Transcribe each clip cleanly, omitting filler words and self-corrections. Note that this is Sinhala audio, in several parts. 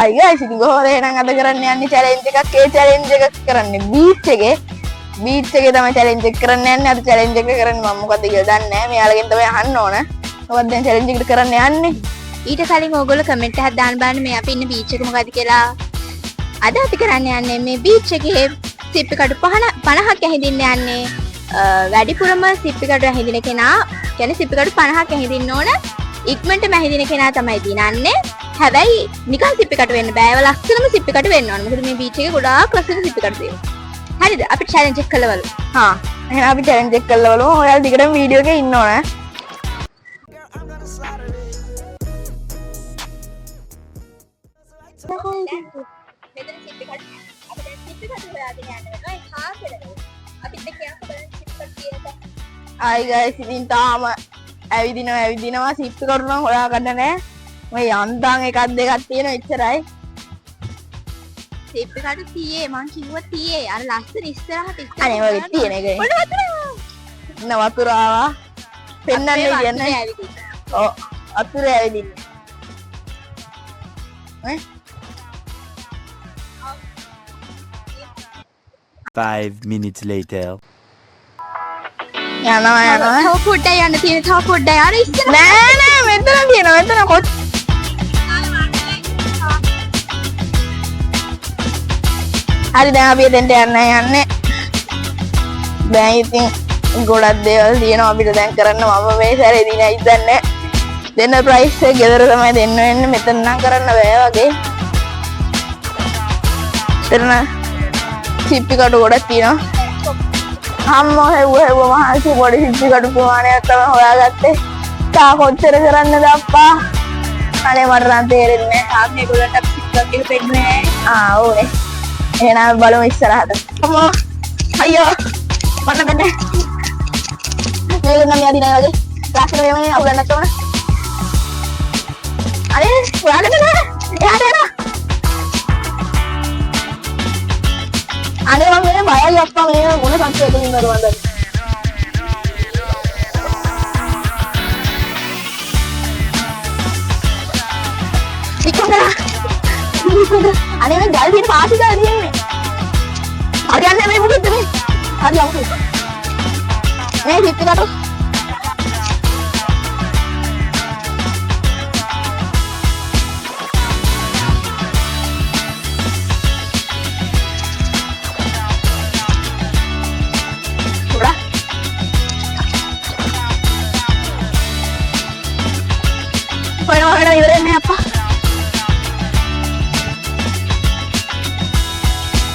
අය guys ඉතින් කොහොමද එහෙනම් අද කරන්න යන්නේ challenge එකක්. ඒ challenge එක කරන්නේ beach එකේ තමයි challenge එක කරන්න යන්නේ. අද challenge එක කරන්නේ මම මොකද්ද කියලා දන්නේ නැහැ. මෙයාලගෙන් තමයි අහන්න ඕන. මොකක්ද දැන් challenge එකට කරන්න යන්නේ? ඊට කලින් ඕගොල්ලෝ කමෙන්ට් එකක් දාන්න බලන්න මේ අපි ඉන්න beach එක මොකද්ද කියලා. අද අපි කරන්න යන්නේ මේ beach එකේ සිප්පි කඩු 50ක් ඇහිදින්න යන්නේ. වැඩිපුරම සිප්පි කඩු ඇහිදින කෙනා කියන්නේ සිප්පි කඩු 50ක් ඇහිදින්න ඕන. ඉක්මනටම ඇහිදින කෙනා තමයි දිනන්නේ. හැබැයි නිකන් සිප්පි කඩු වෙන්න බෑ. ඒව ලස්සනම සිප්පි කඩු වෙන්න ඕන. මොකද මේ beach එකේ ගොඩාක් ලස්සන සිප්පි කඩු තියෙනවා. හරිද? අපි challenge එක කළවලු. හා එහෙනම් අපි challenge එක කළවලු. ඔයාලා දිගටම වීඩියෝ එකේ ඉන්න ඕන. මෙතන සිප්පි කඩු අපි දැන් සිප්පි කඩු හොයාගෙන යනවා. ඒ කාපෙලද? අපි දෙකක් බලන්න සිප්පි කඩු තියෙනවා. ආයි guys ඉතින් තාම ඇවිදිනවා සිප්පි කඩු නම් හොයා ගන්න නෑ. මේ යන්තම් එකක් දෙකක් තියෙන එච්චරයි. සිප්පි කඩු 30 මං කිව්වා 30. අර ලස්සන ඉස්සරහට අනේ ඔය තියෙන එකයි. වතුර ආවා. පෙන්නන්නේ කියන්නේ. ඔව් වතුරේ ඇවිදින්නේ. ඈ 5 minutes later. යනවා. තව පොඩ්ඩක් යන්න තියෙන තව පොඩ්ඩක්. අර ඉස්සර නෑ මෙතන තියෙනවා. මෙතන කොත් හරි දැන් අපි එතෙන්ට යන්නේ. දැන් ඉතින් ගොඩක් දේවල් තියෙනවා අපිට දැන් කරන්න. මම මේ සැරේ දිනයි දන්නේ. දෙන්න ප්‍රයිස් එක ගෙදර තමයි දෙන්න වෙන්නේ. මෙතන නම් කරන්න බෑ වගේ. එතන සිප්පි කඩු ගොඩක් තියෙනවා. අම්මෝ හෙව්ව මහන්සි පොඩි සිප්පි කඩු ප්‍රමාණයක් තමයි හොයාගත්තේ. තා කොච්චර කරන්නද අප්පා? අනේ මට නම් තේරෙන්නේ නැහැ. ආ මේගොල්ලන්ට සිප්පි කඩු පෙන්නේ නැහැ. ඕනේ. එහෙනම් බලමු ඉස්සරහට. අම්මෝ අයියෝ මට බෑ. මේක නම් යදිනා වගේ. ලස්සන වෙන්නේ අවුලන්නත් ඕන. අනේ ඔයාලට නෑ. එයාට එනවා. අනේ මම මේ බයයි අප්පා මේ මොන සංකේතකින් ඉන්නවද? අනේ මේ ගල් දින පාටි ගල් දින්නේ. හරියන්නේ මේ මොකද මේ? හරි අවුල්. මේ සිප්පි කඩු. උඩ. කොහෙන්ද ඉවරන්නේ අප්පා?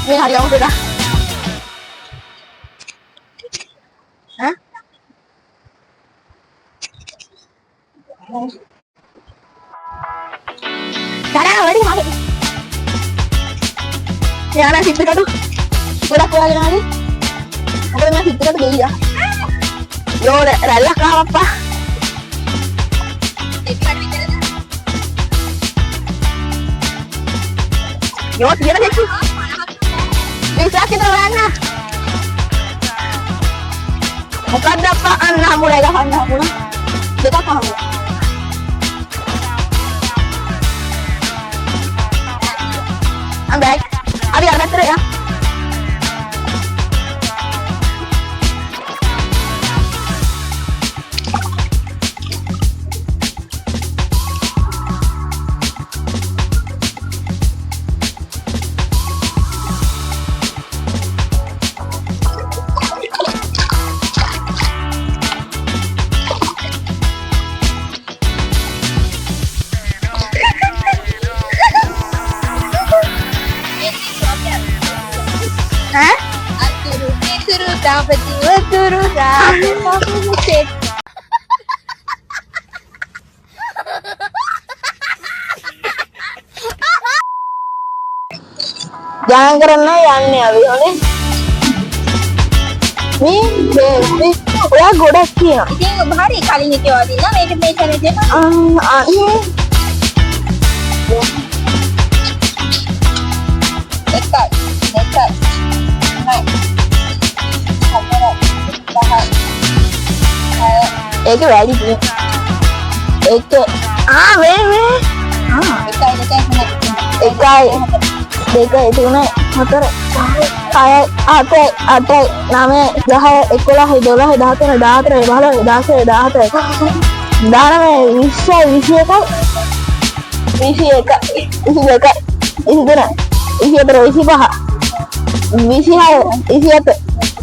මේ හරි අවුල් dah. Hah? Sekarang lagi mana? Ya nasi itu tuh. Udah pulang lagi. Ada nasi itu tuh dia. Yo, rela kau apa? Yo, dia lagi. Bisa kita mana? Bukan apaan lah mulai kapan mulai. Kita paham. Ambil. Abi ada terus ya. Hah? Suruh dapat suruh dapat. Jangan karena yang ni abi oleh. Ni udah goda sih. ඉතින් හරි කලින් හිතුවා දිනා මේක මේ challenge එක. ඒක වැඩි ඒක මේ එකයි එකයි දෙකයි තුනයි හතරයි හයයි අටයි අටයි නවයි 10 11 12 13 14 15 16 17 19 20 21 22 23 24 25 26 27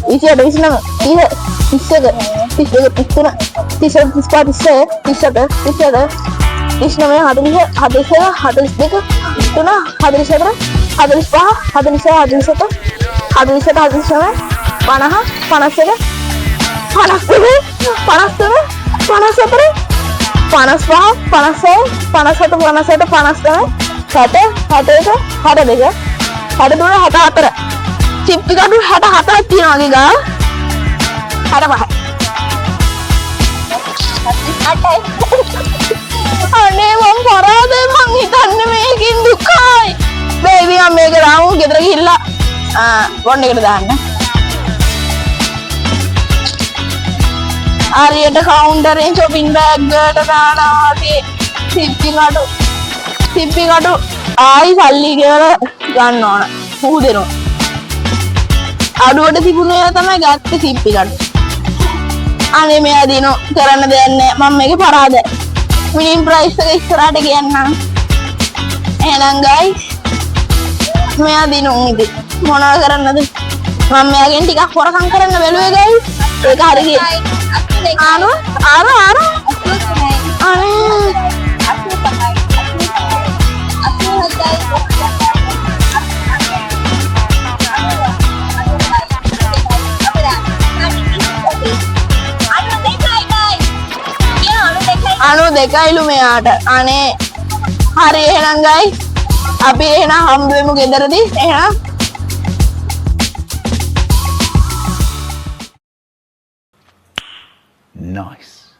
28 29 30 39 40 42 43 44 45 47 49 50 චිප්පි කඩු 64ක් තියෙනවා වගේ ගා 65 අනේ මම පරාදයි මං හිතන්නේ මේකෙන් දුකයි බේබි මම මේක දාමු ගෙදර ගිහිල්ලා බොන්න එකට දාන්න ආරියට කවුන්ටරෙන් shopping bag වලට දානවා වගේ සිප්පි කඩු ආයි සල්ලි ගෙවලා ගන්න ඕන මුහුදෙනවා අඩුවට තිබුණේ තමයි ගත්තේ සිප්පි කඩු අනේ මෙයා දිනෝ කරන්න දෙයක් නැහැ මම මේකේ පරාදයි මිනිම් ප්‍රයිස් එක ඉස්සරහට කියන්නම් එහෙනම් guys මෙයා දිනෝ ඉතින් මොනවා කරන්නද මම මෙයාගෙන් ටිකක් හොරකම් කරන්න බැලුවේ guys ඒක හරි ගියේ ආර අනු දෙකයිලු මෙයාට අනේ හරි එහෙනම් guys අපි එහෙනම් හම්බ වෙමු ගෙදරදී එහෙනම් Nice.